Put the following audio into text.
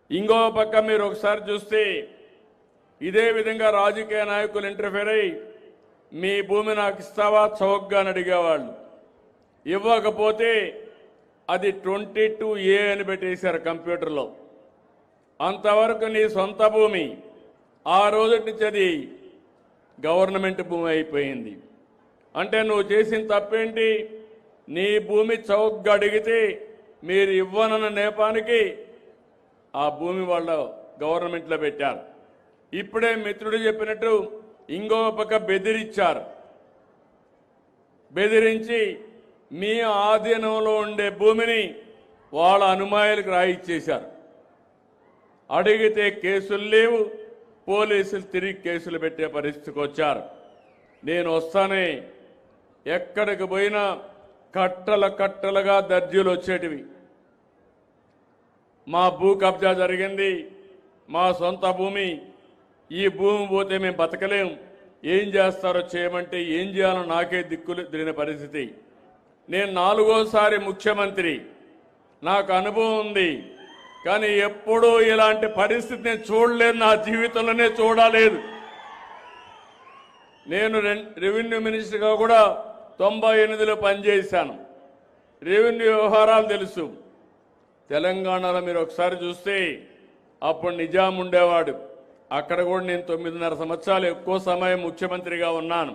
ఇంకో పక్క మీరు ఒకసారి చూస్తే ఇదే విధంగా రాజకీయ నాయకులు ఇంటర్ఫేర్ అయ్యి మీ భూమి నాకు ఇస్తావా చౌకగా అని అడిగేవాళ్ళు. ఇవ్వకపోతే అది 22A అని పెట్టేశారు కంప్యూటర్లో. అంతవరకు నీ సొంత భూమి ఆ రోజు నుంచి అది గవర్నమెంట్ భూమి అయిపోయింది. అంటే నువ్వు చేసిన తప్పేంటి? నీ భూమి చౌకగా అడిగితే మీరు ఇవ్వనన్న నేపానికి ఆ భూమి వాళ్ళ గవర్నమెంట్లో పెట్టారు. ఇప్పుడే మిత్రుడు చెప్పినట్టు ఇంకో పక్క బెదిరించారు. బెదిరించి మీ ఆధీనంలో ఉండే భూమిని వాళ్ళ అనుమాయులకు రాయిచ్చేశారు. అడిగితే కేసులు లేవు, పోలీసులు తిరిగి కేసులు పెట్టే పరిస్థితికి వచ్చారు. నేను వస్తానే ఎక్కడికి పోయినా కట్టలుగా దర్జీలు వచ్చేటివి. మా భూ కబ్జా జరిగింది, మా సొంత భూమి, ఈ భూమి పోతే మేము బతకలేం, ఏం చేస్తారో చేయమంటే ఏం చేయాలో నాకే దిక్కులు తిరిగిన పరిస్థితి. నేను 4వ సారి ముఖ్యమంత్రి, నాకు అనుభవం ఉంది. కానీ ఎప్పుడూ ఇలాంటి పరిస్థితి నేను చూడలేదు, నా జీవితంలోనే చూడలేదు. నేను రెవెన్యూ మినిస్టర్గా కూడా 98లో పనిచేశాను. రెవెన్యూ వ్యవహారాలు తెలుసు. తెలంగాణలో మీరు ఒకసారి చూస్తే అప్పుడు నిజాం ఉండేవాడు. అక్కడ కూడా నేను 9.5 సంవత్సరాలు ఎక్కువ సమయం ముఖ్యమంత్రిగా ఉన్నాను.